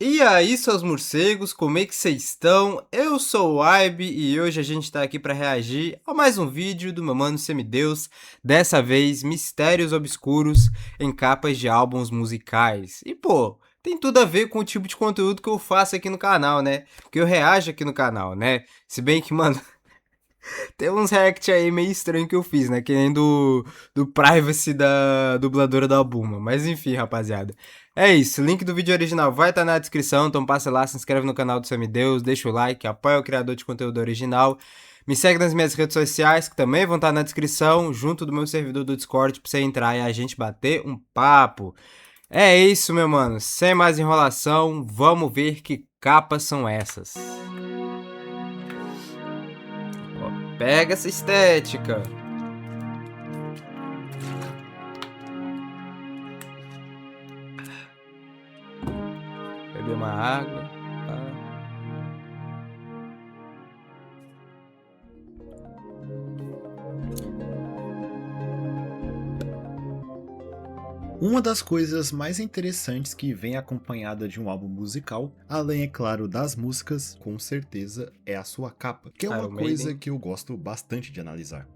E aí, seus morcegos, como é que vocês estão? Eu sou o Aibe e hoje a gente tá aqui para reagir a mais um vídeo do meu mano Semideus, dessa vez Mistérios Obscuros em capas de álbuns musicais. E pô, tem tudo a ver com o tipo de conteúdo que eu faço aqui no canal, né? Que eu reajo aqui no canal, né? Se bem que, mano, tem uns react aí meio estranho que eu fiz, né? Que nem do Privacy da dubladora da Buma. Mas enfim, rapaziada. É isso, o link do vídeo original vai estar na descrição, então passa lá, se inscreve no canal do Semideus, deixa o like, apoia o criador de conteúdo original. Me segue nas minhas redes sociais, que também vão estar na descrição, junto do meu servidor do Discord, pra você entrar e a gente bater um papo. É isso, meu mano. Sem mais enrolação, vamos ver que capas são essas. Ó, pega essa estética. Beber uma água. Pá. Uma das coisas mais interessantes que vem acompanhada de um álbum musical, além, é claro, das músicas, com certeza, é a sua capa, que é uma Iron coisa Maiden. que eu gosto bastante de analisar.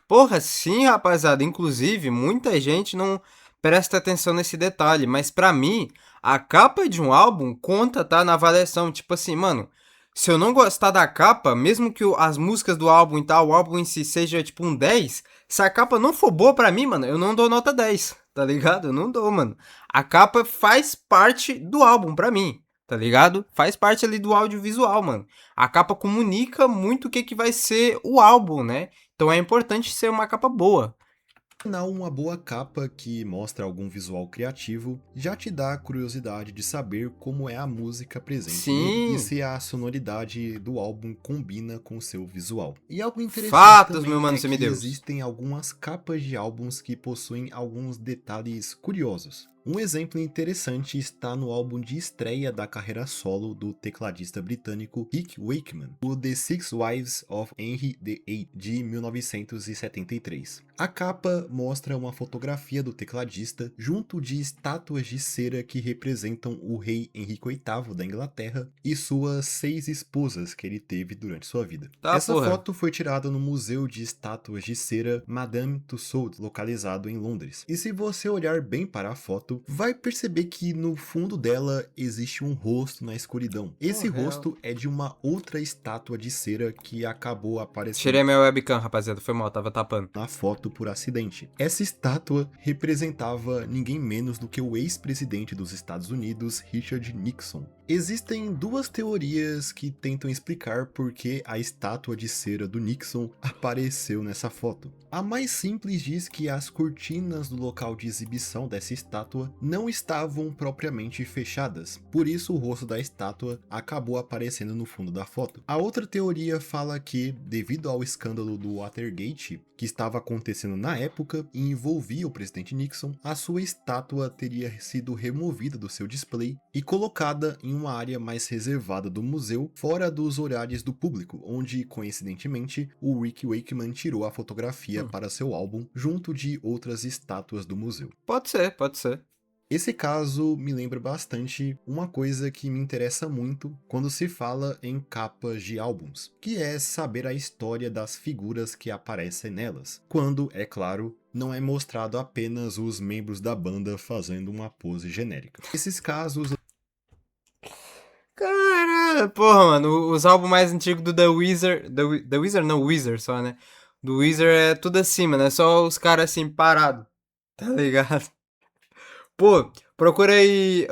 Porra, sim, rapaziada. Inclusive, muita gente não presta atenção nesse detalhe, mas pra mim, a capa de um álbum conta, tá? Na avaliação. Tipo assim, mano, se eu não gostar da capa, mesmo que as músicas do álbum e tal, o álbum em si seja tipo um 10, se a capa não for boa pra mim, mano, eu não dou nota 10, tá ligado? Eu não dou, mano. A capa faz parte do álbum pra mim. Tá ligado? Faz parte ali do audiovisual, mano. A capa comunica muito o que, que vai ser o álbum, né? Então é importante ser uma capa boa. Afinal, uma boa capa que mostra algum visual criativo já te dá a curiosidade de saber como é a música presente nele e Sim, se a sonoridade do álbum combina com seu visual. E algo interessante fatos, meu também mano é que semideus. existem algumas capas de álbuns que possuem alguns detalhes curiosos. Um exemplo interessante está no álbum de estreia da carreira solo do tecladista britânico Rick Wakeman, o The Six Wives of Henry VIII, de 1973. A capa mostra uma fotografia do tecladista junto de estátuas de cera que representam o rei Henrique VIII da Inglaterra e suas 6 esposas que ele teve durante sua vida. Tá, Essa porra. foto foi tirada no Museu de Estátuas de Cera Madame Tussauds, localizado em Londres. E se você olhar bem para a foto, vai perceber que no fundo dela existe um rosto na escuridão. Oh, Esse real. rosto é de uma outra estátua de cera que acabou aparecendo Tirei minha webcam, rapaziada. Foi mal, tava tapando. na foto por acidente. Essa estátua representava ninguém menos do que o ex-presidente dos Estados Unidos, Richard Nixon. Existem duas teorias que tentam explicar por que a estátua de cera do Nixon apareceu nessa foto. A mais simples diz que as cortinas do local de exibição dessa estátua não estavam propriamente fechadas, por isso o rosto da estátua acabou aparecendo no fundo da foto. A outra teoria fala que, devido ao escândalo do Watergate, que estava acontecendo na época e envolvia o presidente Nixon, a sua estátua teria sido removida do seu display e colocada em uma área mais reservada do museu, fora dos horários do público, onde, coincidentemente, o Rick Wakeman tirou a fotografia para seu álbum, junto de outras estátuas do museu. Pode ser, pode ser. Esse caso me lembra bastante uma coisa que me interessa muito quando se fala em capas de álbuns, que é saber a história das figuras que aparecem nelas, quando, é claro, não é mostrado apenas os membros da banda fazendo uma pose genérica. Nesses casos, Caralho, porra, mano. Os álbuns mais antigos do The Weezer. The Weezer não, Weezer só, né? Do Weezer é tudo acima, né? Só os caras assim, parados. Tá ligado? Pô, procura aí.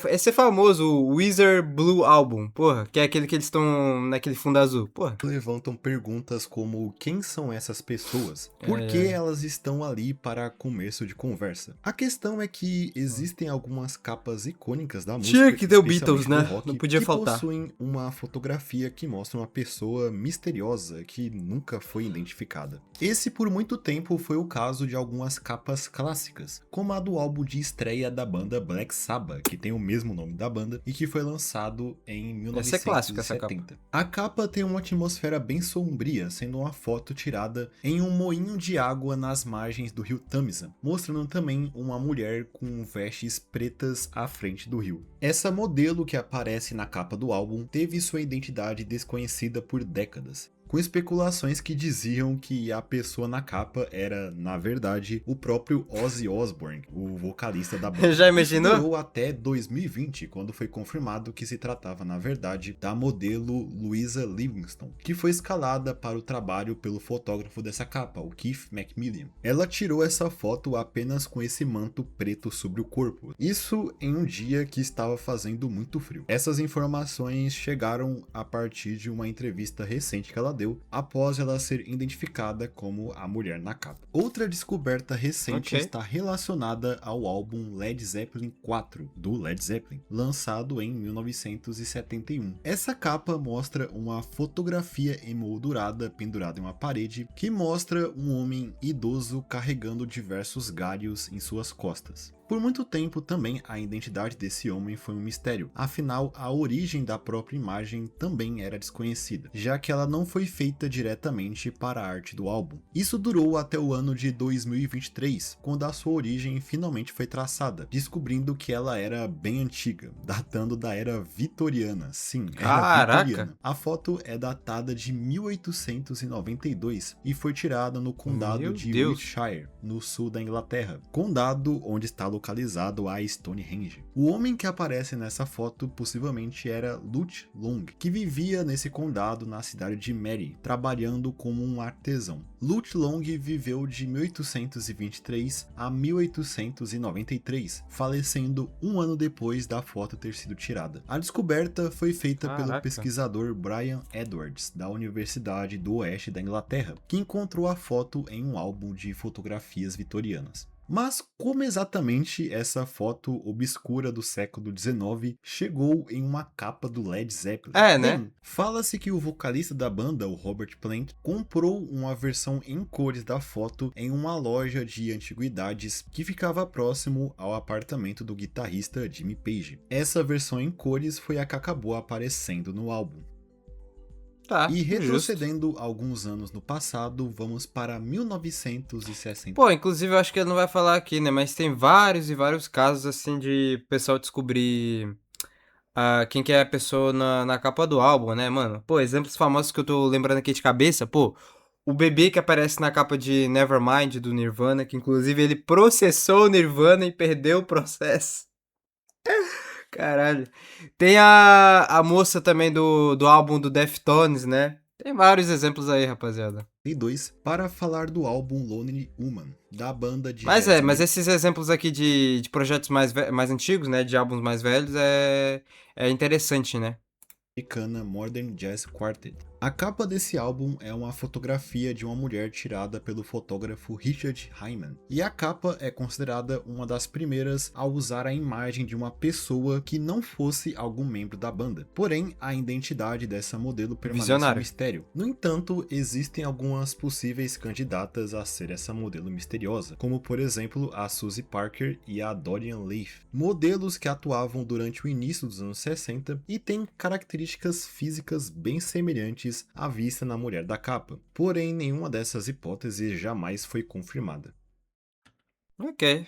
Esse é famoso, o Weezer Blue Album, porra, que é aquele que eles estão naquele fundo azul, porra. levantam perguntas como quem são essas pessoas? Por Ai, que ai. elas estão ali para começo de conversa? A questão é que existem algumas capas icônicas da Tinha música, que ter o Beatles, especialmente do né? Não rock, podia que faltar. possuem uma fotografia que mostra uma pessoa misteriosa que nunca foi identificada. Esse por muito tempo foi o caso de algumas capas clássicas, como a do álbum de estreia da banda Black Sabbath, que tem o mesmo nome da banda e que foi lançado em Essa é clássica, essa 1970. A capa tem uma atmosfera bem sombria, sendo uma foto tirada em um moinho de água nas margens do rio Tamisa, mostrando também uma mulher com vestes pretas à frente do rio. Essa modelo que aparece na capa do álbum teve sua identidade desconhecida por décadas, com especulações que diziam que a pessoa na capa era, na verdade, o próprio Ozzy Osbourne, o vocalista da banda. Já imaginou? Isso durou até 2020, quando foi confirmado que se tratava, na verdade, da modelo Louisa Livingston, que foi escalada para o trabalho pelo fotógrafo dessa capa, o Keith McMillan. Ela tirou essa foto apenas com esse manto preto sobre o corpo, isso em um dia que estava fazendo muito frio. Essas informações chegaram a partir de uma entrevista recente que ela deu após ela ser identificada como a mulher na capa. Outra descoberta recente está relacionada ao álbum Led Zeppelin 4, do Led Zeppelin, lançado em 1971. Essa capa mostra uma fotografia emoldurada pendurada em uma parede que mostra um homem idoso carregando diversos galhos em suas costas. Por muito tempo também a identidade desse homem foi um mistério, afinal a origem da própria imagem também era desconhecida, já que ela não foi feita diretamente para a arte do álbum. Isso durou até o ano de 2023, quando a sua origem finalmente foi traçada, descobrindo que ela era bem antiga, datando da era vitoriana. Sim, era vitoriana. A foto é datada de 1892 e foi tirada no condado de Wiltshire, no sul da Inglaterra, condado onde está localizado a Stonehenge. O homem que aparece nessa foto possivelmente era Lute Long, que vivia nesse condado na cidade de Mary, trabalhando como um artesão. Lute Long viveu de 1823 a 1893, falecendo um ano depois da foto ter sido tirada. A descoberta foi feita pelo pesquisador Brian Edwards, da Universidade do Oeste da Inglaterra, que encontrou a foto em um álbum de fotografias vitorianas. Mas como exatamente essa foto obscura do século XIX chegou em uma capa do Led Zeppelin? Bem, fala-se que o vocalista da banda, o Robert Plant, comprou uma versão em cores da foto em uma loja de antiguidades que ficava próximo ao apartamento do guitarrista Jimmy Page. Essa versão em cores foi a que acabou aparecendo no álbum. E retrocedendo alguns anos no passado, vamos para 1960. Pô, inclusive eu acho que ele não vai falar aqui, né? Mas tem vários e vários casos, assim, de pessoal descobrir quem que é a pessoa na capa do álbum, né, mano? Pô, exemplos famosos que eu tô lembrando aqui de cabeça, pô, o bebê que aparece na capa de Nevermind, do Nirvana, que inclusive ele processou o Nirvana e perdeu o processo. Caralho. Tem a moça também do álbum do Deftones, né? Tem vários exemplos aí, rapaziada. E dois, para falar do álbum Lonely Woman, da banda de... Mas esses exemplos aqui de projetos mais antigos, né? De álbuns mais velhos, é interessante, né? Americana Modern Jazz Quartet. A capa desse álbum é uma fotografia de uma mulher tirada pelo fotógrafo Richard Hyman, e a capa é considerada uma das primeiras a usar a imagem de uma pessoa que não fosse algum membro da banda. Porém, a identidade dessa modelo permanece um mistério. No entanto, existem algumas possíveis candidatas a ser essa modelo misteriosa, como por exemplo a Suzy Parker e a Dorian Leith, modelos que atuavam durante o início dos anos 60 e têm características físicas bem semelhantes à vista na mulher da capa, porém nenhuma dessas hipóteses jamais foi confirmada. Ok.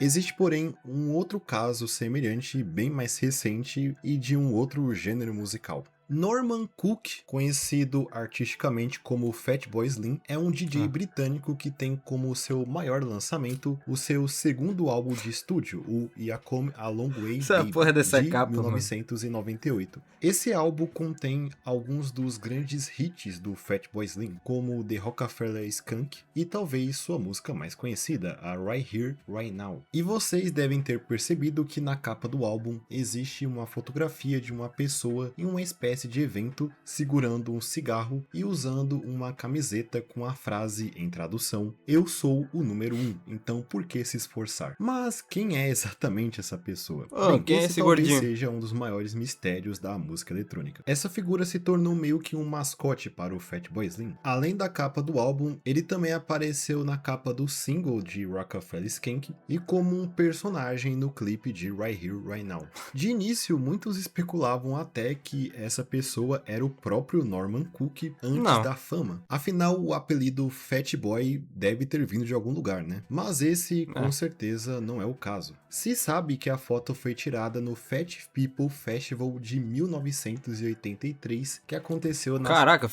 Existe, porém, um outro caso semelhante, bem mais recente e de um outro gênero musical. Norman Cook, conhecido artisticamente como Fatboy Slim, é um DJ britânico que tem como seu maior lançamento o seu segundo álbum de estúdio, o Ya Come a Long Way Baby, de 1998. Esse álbum contém alguns dos grandes hits do Fatboy Slim, como The Rockefeller Skunk e talvez sua música mais conhecida, a Right Here, Right Now. E vocês devem ter percebido que na capa do álbum existe uma fotografia de uma pessoa em uma espécie espécie de evento segurando um cigarro e usando uma camiseta com a frase, em tradução, "Eu sou o número 1, então por que se esforçar?". Mas quem é exatamente essa pessoa? Ô, Bem, quem é esse esse talvez gordinho? seja um dos maiores mistérios da música eletrônica. Essa figura se tornou meio que um mascote para o Fatboy Slim. Além da capa do álbum, ele também apareceu na capa do single de Rockefeller Skank e como um personagem no clipe de Right Here, Right Now. De início, muitos especulavam até que essa pessoa era o próprio Norman Cook antes Não. da fama. Afinal, o apelido Fat Boy deve ter vindo de algum lugar, né? Mas esse, com É. certeza, não é o caso. Se sabe que a foto foi tirada no Fat People Festival de 1983, que aconteceu na Caraca,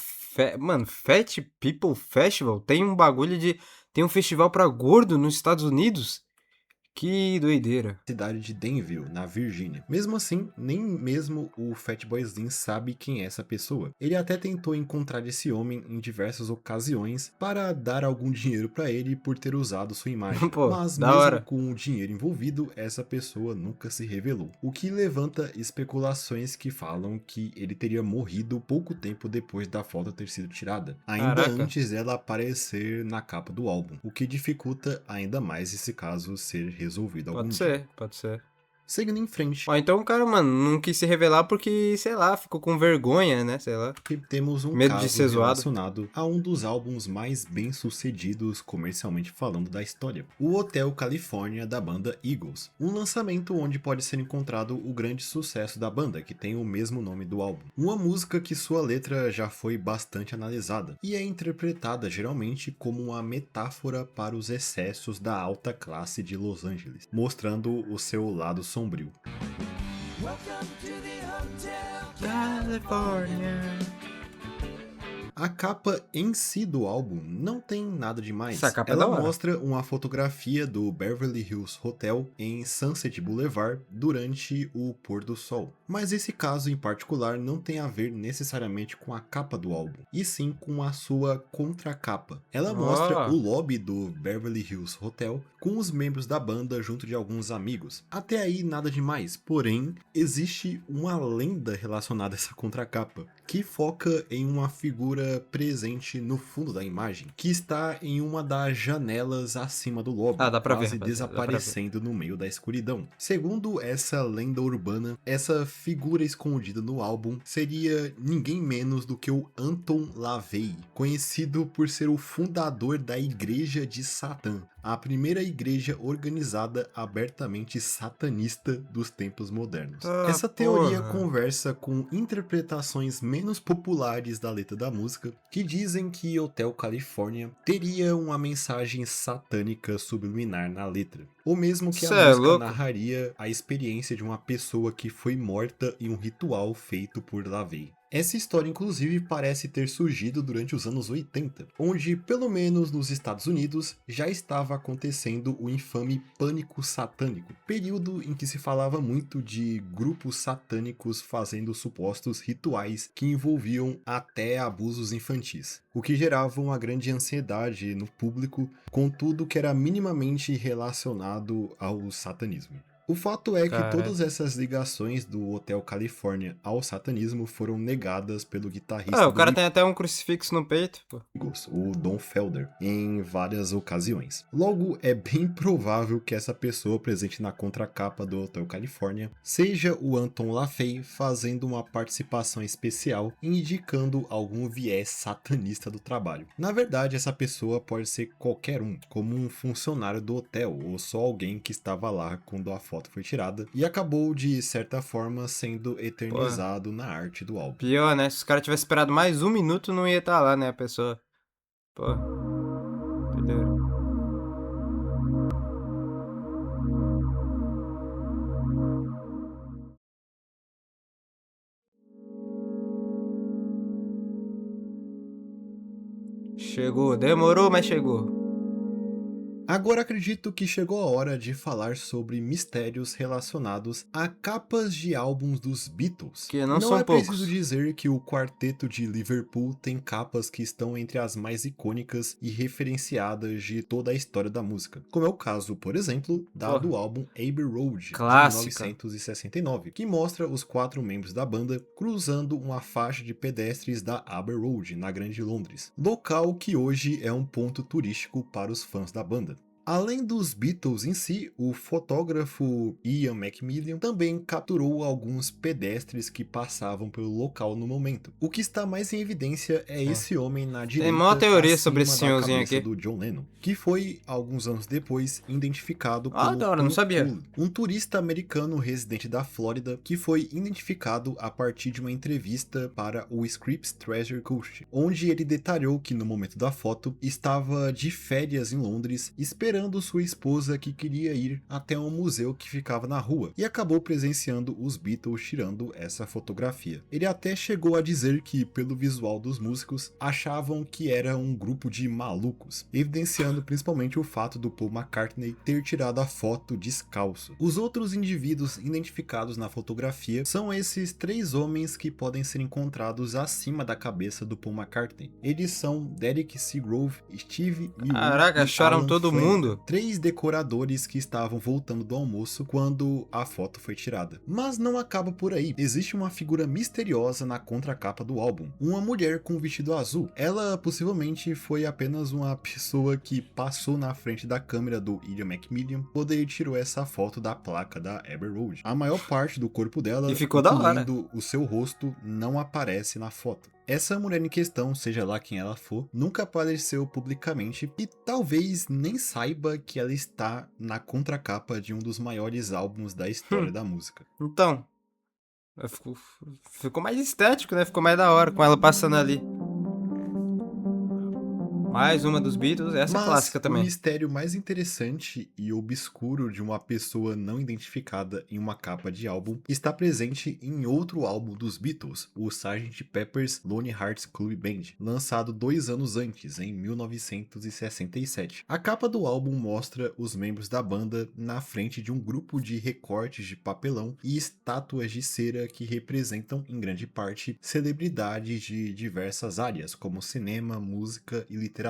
mano, Fat People Festival tem um bagulho de. Tem um festival pra gordo nos Estados Unidos? Que doideira. cidade de Danville, na Virgínia. Mesmo assim, nem mesmo o Fatboy Slim sabe quem é essa pessoa. Ele até tentou encontrar esse homem em diversas ocasiões para dar algum dinheiro para ele por ter usado sua imagem. Pô, Mas da mesmo hora. com o dinheiro envolvido, essa pessoa nunca se revelou. O que levanta especulações que falam que ele teria morrido pouco tempo depois da foto ter sido tirada, ainda Caraca. antes dela aparecer na capa do álbum, o que dificulta ainda mais esse caso ser resolvido algum Pode dia. ser, pode ser. Seguindo em frente, Ó, então o cara, mano, não quis se revelar porque, sei lá, ficou com vergonha, né? Sei lá. temos um Medo de caso ser zoado. relacionado a um dos álbuns mais bem-sucedidos comercialmente falando da história, o Hotel California da banda Eagles, um lançamento onde pode ser encontrado o grande sucesso da banda, que tem o mesmo nome do álbum. Uma música que sua letra já foi bastante analisada e é interpretada geralmente como uma metáfora para os excessos da alta classe de Los Angeles, mostrando o seu lado sombrio. Welcome to the Hotel California. A capa em si do álbum não tem nada Essa demais. capa é Ela da hora. mostra uma fotografia do Beverly Hills Hotel em Sunset Boulevard durante o pôr do sol. Mas esse caso em particular não tem a ver necessariamente com a capa do álbum, e sim com a sua contracapa. Ela mostra o Ó, lobby do Beverly Hills Hotel com os membros da banda junto de alguns amigos. Até aí nada demais, porém existe uma lenda relacionada a essa contracapa, que foca em uma figura presente no fundo da imagem, que está em uma das janelas acima do lobby, dá pra ver, quase rapaziada, dá pra ver. desaparecendo no meio da escuridão. Segundo essa lenda urbana, essa figura escondida no álbum seria ninguém menos do que o Anton LaVey, conhecido por ser o fundador da Igreja de Satã, a primeira igreja organizada abertamente satanista dos tempos modernos. Tá, Essa teoria porra. conversa com interpretações menos populares da letra da música, que dizem que Hotel California teria uma mensagem satânica subliminar na letra. Ou mesmo que a Cê é música louco? narraria a experiência de uma pessoa que foi morta em um ritual feito por LaVey. Essa história, inclusive, parece ter surgido durante os anos 80, onde, pelo menos nos Estados Unidos, já estava acontecendo o infame Pânico Satânico, período em que se falava muito de grupos satânicos fazendo supostos rituais que envolviam até abusos infantis, o que gerava uma grande ansiedade no público com tudo que era minimamente relacionado ao satanismo. O fato é que Caralho. todas essas ligações do Hotel California ao satanismo foram negadas pelo Ah, guitarrista o do cara tem até um crucifixo no peito, pô. Eagles, o Don Felder, em várias ocasiões. Logo, é bem provável que essa pessoa presente na contracapa do Hotel California seja o Anton LaVey fazendo uma participação especial e indicando algum viés satanista do trabalho. Na verdade, essa pessoa pode ser qualquer um, como um funcionário do hotel ou só alguém que estava lá quando a foto foi tirada e acabou de certa forma sendo Porra. eternizado na arte do álbum. Pior, né? Se os caras tivessem esperado mais um minuto, não ia estar lá, né, a pessoa. Pô, doideira. Chegou, demorou, mas chegou. Agora acredito que chegou a hora de falar sobre mistérios relacionados a capas de álbuns dos Beatles. Que não Não são é preciso poucos. dizer que o quarteto de Liverpool tem capas que estão entre as mais icônicas e referenciadas de toda a história da música, como é o caso, por exemplo, da Porra, do álbum Abbey Road, de clássica. 1969, que mostra os 4 membros da banda cruzando uma faixa de pedestres da Abbey Road, na Grande Londres, local que hoje é um ponto turístico para os fãs da banda. Além dos Beatles em si, o fotógrafo Ian Macmillan também capturou alguns pedestres que passavam pelo local no momento. O que está mais em evidência é esse homem na Tem mó direita teoria sobre esse acima da senhorzinho cabeça aqui. do John Lennon, que foi, alguns anos depois, identificado Ah, como da hora, não Paul sabia. Cooley, um turista americano residente da Flórida que foi identificado a partir de uma entrevista para o Scripps Treasure Coast, onde ele detalhou que no momento da foto estava de férias em Londres esperando sua esposa que queria ir até um museu que ficava na rua e acabou presenciando os Beatles tirando essa fotografia. Ele até chegou a dizer que, pelo visual dos músicos, achavam que era um grupo de malucos, evidenciando principalmente o fato do Paul McCartney ter tirado a foto descalço. Os outros indivíduos identificados na fotografia são esses 3 homens que podem ser encontrados acima da cabeça do Paul McCartney. Eles são Derek Seagrove, Steve Lee Caraca, e choram Alan todo Flanagan, mundo. 3 decoradores que estavam voltando do almoço quando a foto foi tirada. Mas não acaba por aí. Existe uma figura misteriosa na contracapa do álbum, uma mulher com um vestido azul. Ela possivelmente foi apenas uma pessoa que passou na frente da câmera do Ian Macmillan quando ele tirou essa foto da placa da Abbey Road. A maior parte do corpo dela, E ficou da hora. incluindo o seu rosto, não aparece na foto. Essa mulher em questão, seja lá quem ela for, nunca apareceu publicamente e talvez nem saiba que ela está na contracapa de um dos maiores álbuns da história da música. Então, ficou mais estético, né? Ficou mais da hora com ela passando ali. Mais uma dos Beatles, essa é clássica Mas o também. mistério mais interessante e obscuro de uma pessoa não identificada em uma capa de álbum está presente em outro álbum dos Beatles, o Sgt. Pepper's Lonely Hearts Club Band, lançado 2 anos antes, em 1967. A capa do álbum mostra os membros da banda na frente de um grupo de recortes de papelão e estátuas de cera que representam, em grande parte, celebridades de diversas áreas, como cinema, música e literatura.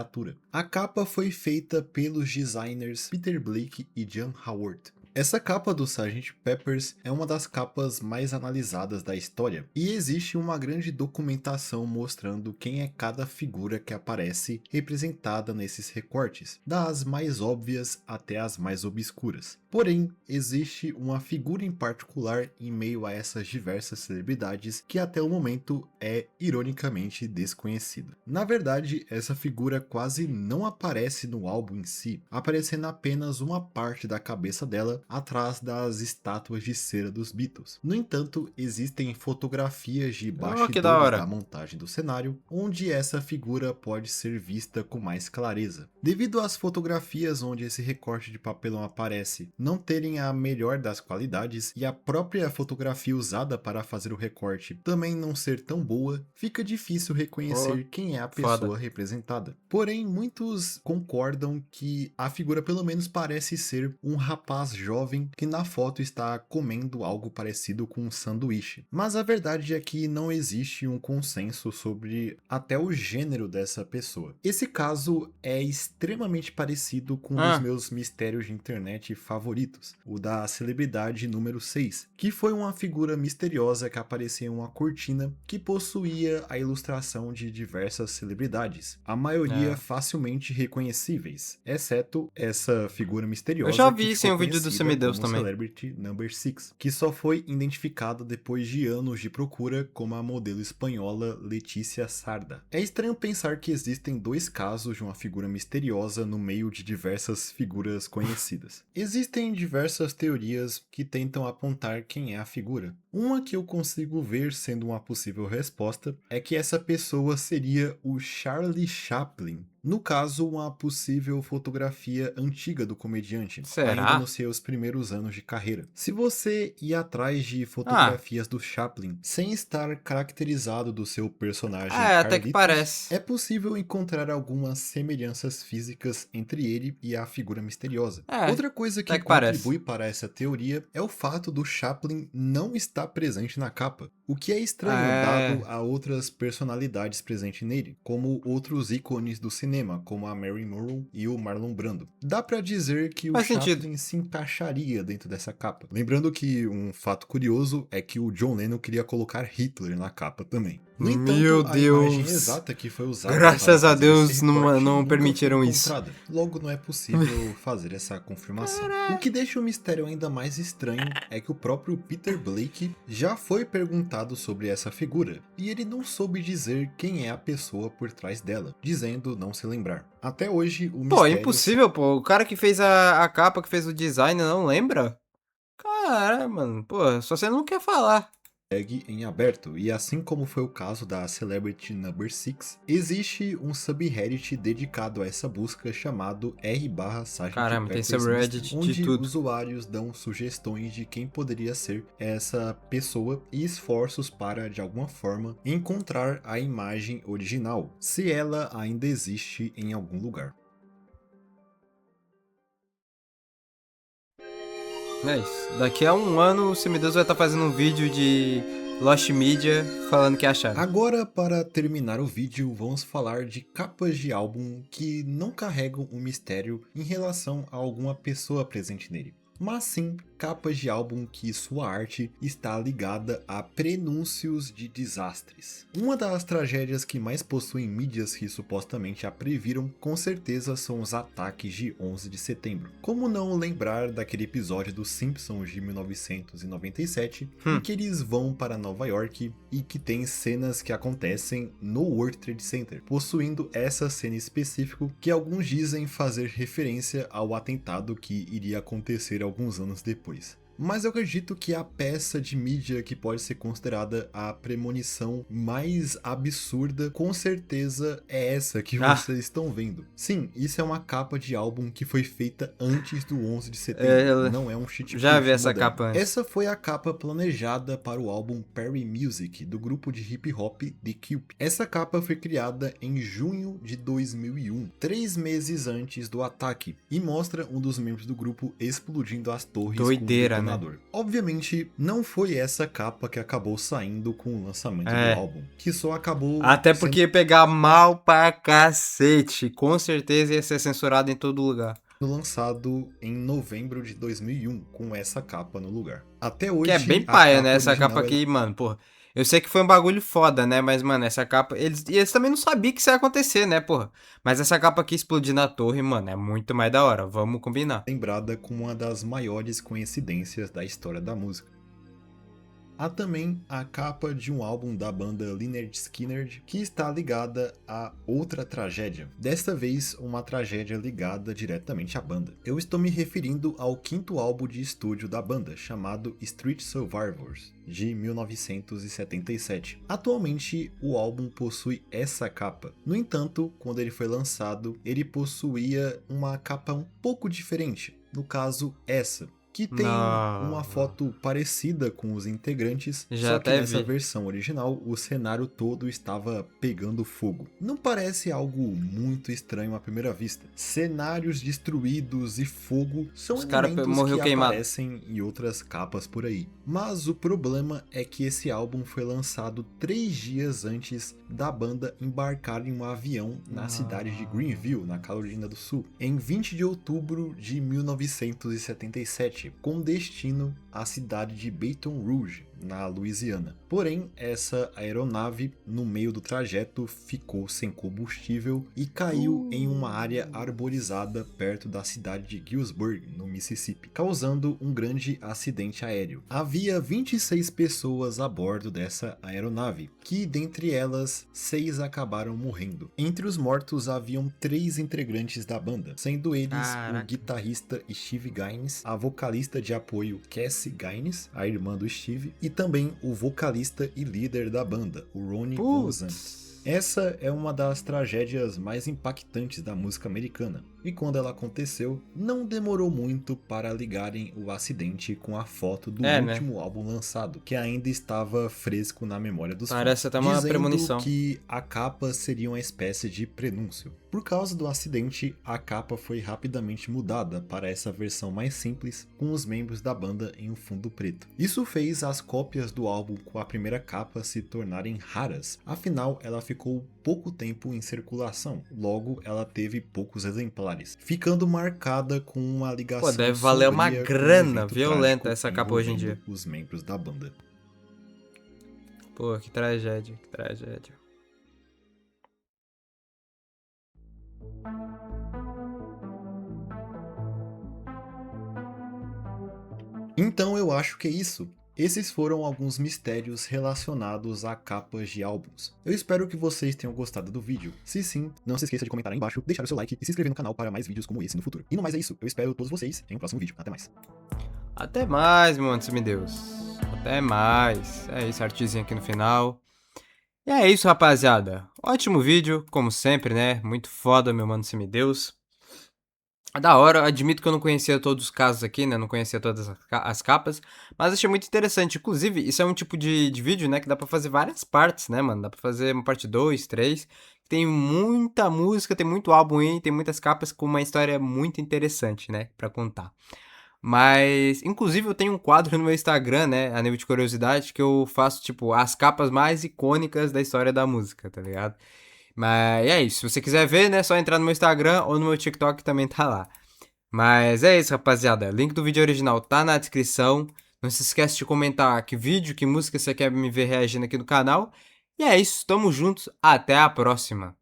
A capa foi feita pelos designers Peter Blake e John Howard. Essa capa do Sgt. Pepper's é uma das capas mais analisadas da história, e existe uma grande documentação mostrando quem é cada figura que aparece representada nesses recortes, das mais óbvias até as mais obscuras. Porém, existe uma figura em particular em meio a essas diversas celebridades que até o momento é ironicamente desconhecida. Na verdade, essa figura quase não aparece no álbum em si, aparecendo apenas uma parte da cabeça dela atrás das estátuas de cera dos Beatles. No entanto, existem fotografias de Oh, que da bastidores hora. da montagem do cenário, onde essa figura pode ser vista com mais clareza. Devido às fotografias onde esse recorte de papelão aparece não terem a melhor das qualidades e a própria fotografia usada para fazer o recorte também não ser tão boa, fica difícil reconhecer quem é a foda. pessoa representada. Porém, muitos concordam que a figura pelo menos parece ser um rapaz jovem que na foto está comendo algo parecido com um sanduíche. Mas a verdade é que não existe um consenso sobre até o gênero dessa pessoa. Esse caso é extremamente parecido com um dos meus mistérios de internet favoritos, o da celebridade número 6, que foi uma figura misteriosa que aparecia em uma cortina que possuía a ilustração de diversas celebridades, a maioria facilmente reconhecíveis, exceto essa figura misteriosa. Eu já que vi isso em ficou um vídeo do conhecida Semideus como também. Celebrity Number 6, que só foi identificada depois de anos de procura como a modelo espanhola Letícia Sarda. É estranho pensar que existem 2 casos de uma figura misteriosa no meio de diversas figuras conhecidas. Existem diversas teorias que tentam apontar quem é a figura. Uma que eu consigo ver sendo uma possível resposta é que essa pessoa seria o Charlie Chaplin, No caso, uma possível fotografia antiga do comediante, Será? ainda nos seus primeiros anos de carreira. Se você ir atrás de Ah, fotografias do Chaplin sem estar caracterizado do seu personagem até que Carlitos, parece. é possível encontrar algumas semelhanças físicas entre ele e a figura misteriosa. É, Outra coisa até que que parece. contribui para essa teoria é o fato do Chaplin não estar presente na capa, o que é estranho dado É, a outras personalidades presentes nele, como outros ícones do cinema, como a Mary Monroe e o Marlon Brando. Dá pra dizer que o faz sentido. Chaplin se encaixaria dentro dessa capa. Lembrando que um fato curioso é que o John Lennon queria colocar Hitler na capa também. No Meu entanto, a imagem Deus. exata que foi usada Graças para a fazer esse Deus não, recorte não nunca foi permitiram isso. encontrada. Logo, não é possível fazer essa confirmação. O que deixa o mistério ainda mais estranho é que o próprio Peter Blake já foi perguntado sobre essa figura, e ele não soube dizer quem é a pessoa por trás dela, dizendo não se lembrar. Até hoje, o Pô, é mistério impossível, pô. O cara que fez a capa, que fez o design, não lembra? Cara, mano, pô, só você não quer falar. segue em aberto, e assim como foi o caso da Celebrity Number 6, existe um subreddit dedicado a essa busca chamado r/Sgt. Caramba, tem Pepper's Mystery, subreddit de onde tudo. usuários dão sugestões de quem poderia ser essa pessoa e esforços para, de alguma forma, encontrar a imagem original, se ela ainda existe em algum lugar. É isso. Daqui a um ano o Semideus vai estar fazendo um vídeo de Lost Media falando que acharam. Agora, para terminar o vídeo, vamos falar de capas de álbum que não carregam um mistério em relação a alguma pessoa presente nele, mas sim capas de álbum que sua arte está ligada a prenúncios de desastres. Uma das tragédias que mais possuem mídias que supostamente a previram, com certeza são os ataques de 11 de setembro. Como não lembrar daquele episódio dos Simpsons de 1997, em que eles vão para Nova York e que tem cenas que acontecem no World Trade Center, possuindo essa cena específica que alguns dizem fazer referência ao atentado que iria acontecer alguns anos depois. Mas eu acredito que a peça de mídia que pode ser considerada a premonição mais absurda, com certeza é essa que vocês estão vendo. Sim, isso é uma capa de álbum que foi feita antes do 11 de setembro, não é um shitpost Já vi essa moderno. capa antes. Essa foi a capa planejada para o álbum Perry Music, do grupo de hip hop The Cube. Essa capa foi criada em junho de 2001, 3 meses antes do ataque, e mostra um dos membros do grupo explodindo as torres Doideira, com um né? detonador. Obviamente, não foi essa capa que acabou saindo com o lançamento É. do álbum, que só acabou Até sendo porque ia pegar mal pra cacete. Com certeza ia ser censurado em todo lugar. lançado em novembro de 2001, com essa capa no lugar. Até hoje, Que é bem a paia, capa né? Essa original capa é aqui, mano, porra. Eu sei que foi um bagulho foda, né? Mas, mano, essa capa. Eles também não sabiam que isso ia acontecer, né, porra? Mas essa capa aqui explodir na torre, mano, é muito mais da hora. Vamos combinar. lembrada como uma das maiores coincidências da história da música. Há também a capa de um álbum da banda Lynyrd Skynyrd que está ligada a outra tragédia, desta vez uma tragédia ligada diretamente à banda. Eu estou me referindo ao quinto álbum de estúdio da banda, chamado Street Survivors, de 1977. Atualmente, o álbum possui essa capa. No entanto, quando ele foi lançado, ele possuía uma capa um pouco diferente, no caso, essa, que tem Não. uma foto parecida com os integrantes, Já só que até nessa vi. versão original o cenário todo estava pegando fogo. Não parece algo muito estranho à primeira vista. Cenários destruídos e fogo são Os cara elementos morreu que queimado. aparecem em outras capas por aí. Mas o problema é que esse álbum foi lançado 3 dias antes da banda embarcar em um avião na cidade de Greenville, na Carolina do Sul, em 20 de outubro de 1977. Com destino à cidade de Baton Rouge, na Louisiana. Porém, essa aeronave, no meio do trajeto, ficou sem combustível e caiu em uma área arborizada perto da cidade de Gillsburg, no Mississippi, causando um grande acidente aéreo. Havia 26 pessoas a bordo dessa aeronave, que dentre elas, 6 acabaram morrendo. Entre os mortos haviam 3 integrantes da banda, sendo eles Caraca. o guitarrista Steve Gaines, a vocalista de apoio Cassie Gaines, a irmã do Steve, e também o vocalista e líder da banda, o Ronnie Von Zandt. Putz. Essa é uma das tragédias mais impactantes da música americana, e quando ela aconteceu, não demorou muito para ligarem o acidente com a foto do É, né? último álbum lançado, que ainda estava fresco na memória dos Parece fãs, até uma dizendo premonição. que a capa seria uma espécie de prenúncio. Por causa do acidente, a capa foi rapidamente mudada para essa versão mais simples, com os membros da banda em um fundo preto. Isso fez as cópias do álbum com a primeira capa se tornarem raras, afinal ela ficou pouco tempo em circulação, logo ela teve poucos exemplares, ficando marcada com uma ligação Pô, deve valer uma sombria com um grana evento violenta trágico essa capa hoje em envolvendo dia. os membros da banda. Pô, que tragédia, que tragédia. Então eu acho que é isso. Esses foram alguns mistérios relacionados a capas de álbuns. Eu espero que vocês tenham gostado do vídeo. Se sim, não se esqueça de comentar aí embaixo, deixar o seu like e se inscrever no canal para mais vídeos como esse no futuro. E no mais é isso, eu espero todos vocês em um próximo vídeo. Até mais. Até mais, meu mano semideus. Até mais. É isso, artezinha aqui no final. E é isso, rapaziada. Ótimo vídeo, como sempre, né? Muito foda, meu mano semideus. Da hora, admito que eu não conhecia todos os casos aqui, né? Não conhecia todas as capas, mas achei muito interessante. Inclusive, isso é um tipo de vídeo, né? Que dá pra fazer várias partes, né, mano? Dá pra fazer uma parte 2, 3. Tem muita música, tem muito álbum aí, tem muitas capas com uma história muito interessante, né? Pra contar. Mas, inclusive, eu tenho um quadro no meu Instagram, né? A nível de curiosidade, que eu faço, tipo, as capas mais icônicas da história da música, tá ligado? Mas é isso. Se você quiser ver, né? É só entrar no meu Instagram ou no meu TikTok também tá lá. Mas é isso, rapaziada. Link do vídeo original tá na descrição. Não se esquece de comentar que vídeo, que música você quer me ver reagindo aqui no canal. E é isso, tamo juntos. Até a próxima.